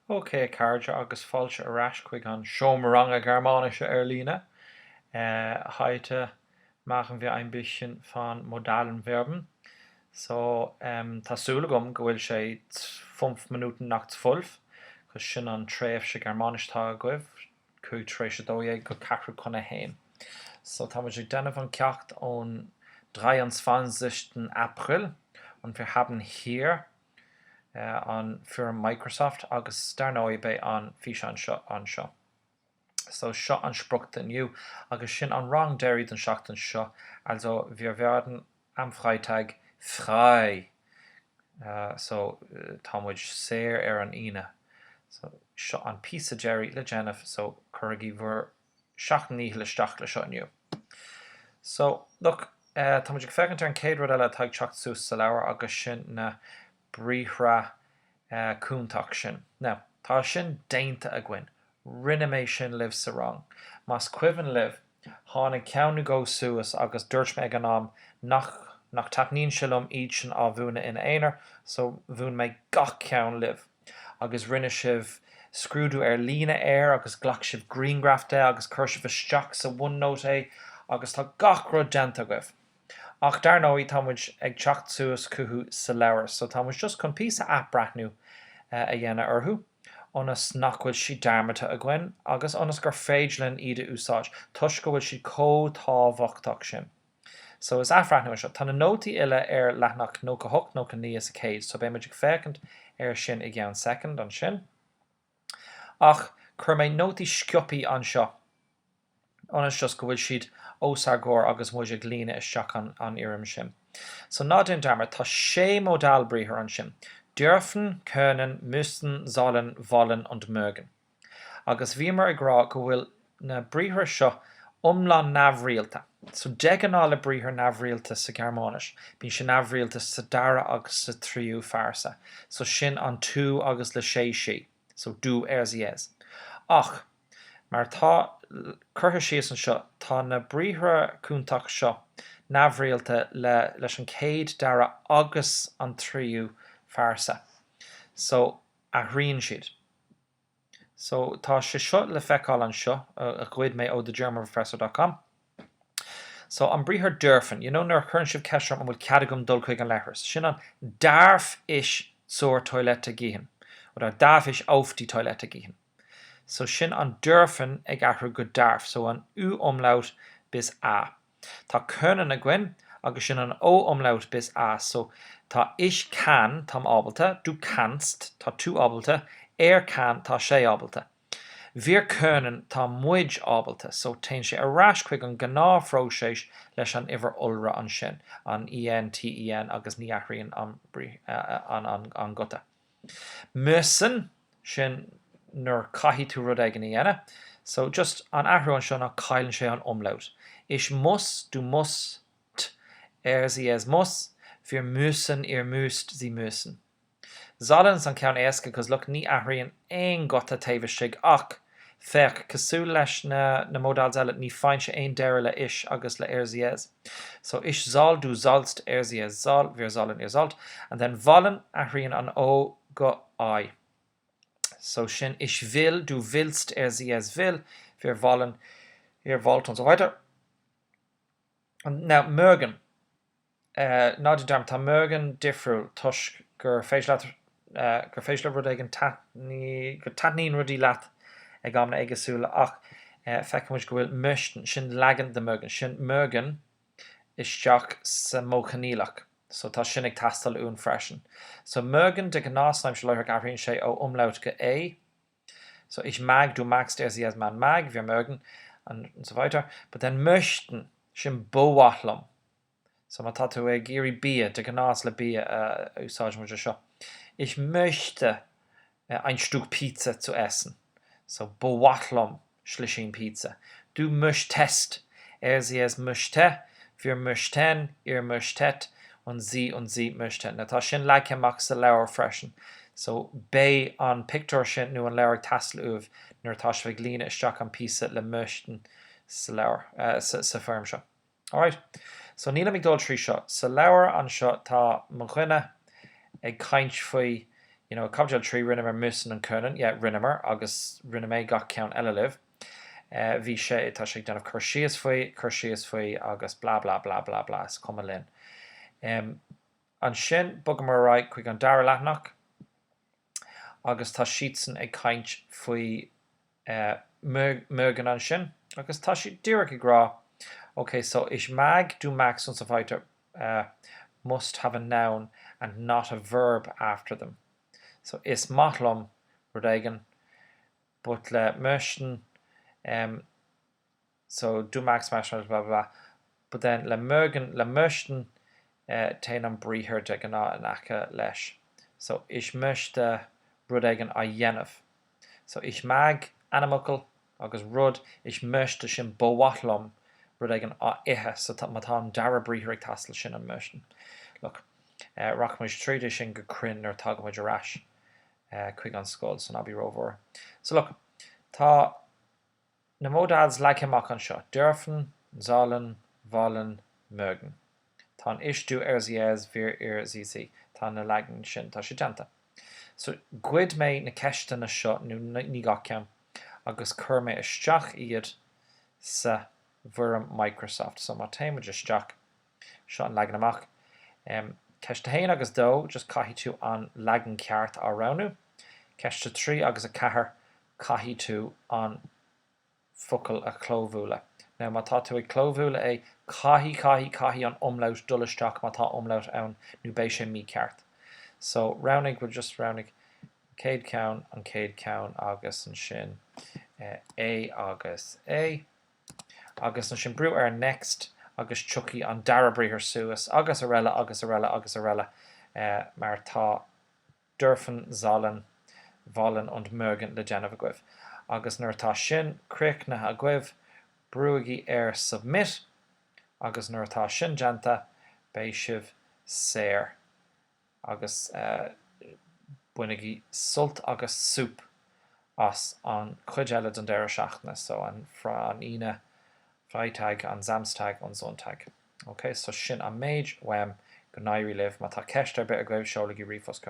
Okay, Carja agus fáilte arás chuig an seomranga Germánische líne. Heute machen wir ein bisschen von modalen Verben. So, tásúla gom go bhfuil sé 5 Minuten nach 12, chus sin an tréimh se Germánis tá goibh, chu trééis se dóigh go cacrú chuna hain. So, tá muid denmh an ceacht ón 23. April und wir haben hier an für Microsoft agus darnói bei an fi an seo. So seo an sprucht inniu agus sin an rang déir den seachtain seo, also wir werden am Freitag frei. So támuid séir an ine. So seo an písa Jerry le Jennifer, so chuigi bhur seachtain le steach le seo inniu. So look, támuid fecinn an céad rud eile taag teacht sús sa leabhar agus sin na bríthra cúntaach sin. Now, tá sin déanta a gcuin. Rinne mé sin libh sa rang. Mas cuimhin libh, tháinig ceann go suas agus dúirt mé an am nach taithníonn silum iad sin á bhúna in éonar, so bhún mé gach ceann libh. Agus rinne sibh scrúdú líne agus ghlach sibh greengrafte agus chuir sibh isteach sa OneNote agus tá gach rud déanta goibh. Ach darnóí támuid ag teacht suas cuthú sa leabhar, so támuid just chun píosa app breathnú a dhéanamh orthú, onas nachhfuil si darmata a gcuin, agus onas gur féidlinn iad úsáid, tuis go bhfuil si cótábhachtach sin. So is afreathnú seo, tá na nótaí ile leathnach nó go hocht nó go níos a céad, so bé muid ag fécint sin i gceann second an sin. Ach chur mé nótaí sciupaí an seo, onas just go bhfuil siad ósagóir agus muid ag líne isteach an irim sin. So nádin darmar, tá sé modal bríthar an sin. Dürfen, können, müssen, sollen, wollen und mögen. Agus bhí mar ag rá go bhfuil na bríthar seo umlan nabhrialta. So deganála bríthar nabhrialta sa Germánis. Bhín sin nabhrialta sa dara agus sa tríú farsa. So sin an tú agus le sé. So du sie es. Ach, mar tá curtha síos an seo, tá na bríthar cúntaach seo nabhrialta leis an céad dara agus an tríú farsa. So a ghrian siad. So tá sé seo le feicáil an seo a gcuid mé ó thegermanprofessor.com. So an bríthar dürfen, nuair chuann sibh ceisram an bhfuil ceadagum dul chuig an lethras. Sin an darf is zur Toilette gehen. Oder darf ich auf die Toilette gehen. So sin an dürfen ag athru go darf. So an U-umlaut bis A. Tá können a gcuin agus sin an O-umlaut bis A. So tá ich kann, tá ábalta, du kannst, tá tú ábalta, kann, tá sé ábalta. Wir können, tá muid ábalta, so tein sé arás chuig an gnáthróiséis leis an iver ulra an sin, an IN, agus ní aithríonn an gota. Müssen, sin nuair caithí tú rud ag an dhéana, so just an aithriú an sin a cailann sé an umlaut. Ich muss, du musst, sie es muss, wir müssen, ihr müsst, sie müssen. Sollen san ceann éasca cos look ní aithríonn aon gota taobhaisigh ach feich cosú leis na modals eile ní féin sé aon deire le is agus le sie es. So ich soll, du sollst, sie es soll, wir sollen, ihr sollt, and then wollen aithríonn an ó go I. So sin ich will, du willst, sie es will, wir wollen, ihr wollt und so weiter. Und now mögen. Náidir darm tá mögen difriúil tuis gur féisle rud ag an taithníonn rudí leat ag amna éigesúla ach feicimiid go bhfuil möchten sin legan de mögen. Sin mögen isteach sa móchanílach. So tá sin ag tastal ún freisin. So mögen de gnáasnaim se leir gaithríonn sé ó umlaut go é. So ich mag, du magst, sie es man mag, wir mögen und so weiter. But then möchten sin bóhathlam. So ma tatu ag géirí bia, de gnáas le bia úsáid muid seo. Ich möchte ein Stück Pizza zu essen. So bóhathlam schlisin Pizza. Du möchtest, sie es möchte, wir möchten, ihr möchtet, und sie möchten. Na tá sin leicemach sa leabhar freisin. So bé an picture sin nó an leabhar tastal uamh nuair tá sé glíne isteach an píosa le möchten sa leabhar sa firm seo. Alright. So níla mé dul trí seo. Sa leabhar an seo tá mo chuine ag caint faoi Cabgel trí rinne mar musan an cunan, rinne mar agus rinne mé gach ceann eile libh. Bhí sé tá sé denmh chuirsíos faoi agus bla bla bla bla bla is cum linn. An sin bugam mar ráid chuig an dara leathnach agus tá siadsan ag caint faoi mögan an sin agus tá si dúrach i grá. Okay, so is mag do max on fighter must have a noun and not a verb after them. So is matlum rudagan, but le möchten so do max mash blah blah blah. But then le möchten tein an briher de gana an aka lesh. So is möchte rudagan a yenef. So is mag animal agus rud is möchte sin bowatlum rudagan a ihe so that matan dara briher tastal sin an möchten. Look, Rockmush tríide sin go crin ar tagamuid rash chuig an scoil san abi rover. So look, tá na modads leicemach an seo. Dürfen, sollen, wollen, mögen. Tá ishtú zies vir zizi. Tá na legan sin tá si genta. So gwyd mé na ceiste na seo ní gacem agus cur mé isteach iad sa bhuram Microsoft. So má téimiid isteach seo an legan amach. Ceiste hain agus dó, just caithí tú an legan ceart á ranú. Ceiste trí agus a cethir caithí tú an focail a clómhúla. Now má tá tú ag clómhúla é caithí an umlaut dulisteach má tá umlaut ann nó béis sé mí ceart. So rounding will just rounding céad count an céad count agus an sin A agus A agus an sin brú ar next agus chuki an darabríhir suas agus a rella agus a rella agus a rella mar tá dürfen sollen wollen und mögen le Geneva gwibh agus nuair tá sin cric na a gwibh brúigi ar submit agus nuair tá sin genta béisih séir agus buinigi sult agus soup as an chuid eile don deire seachna, so an fra an ine Freitag, an Samstag, an Sonntag. Okay, so sin a méid wem go nairi liv, ma tá ceist ar bit a gweibh seolagi rifos go.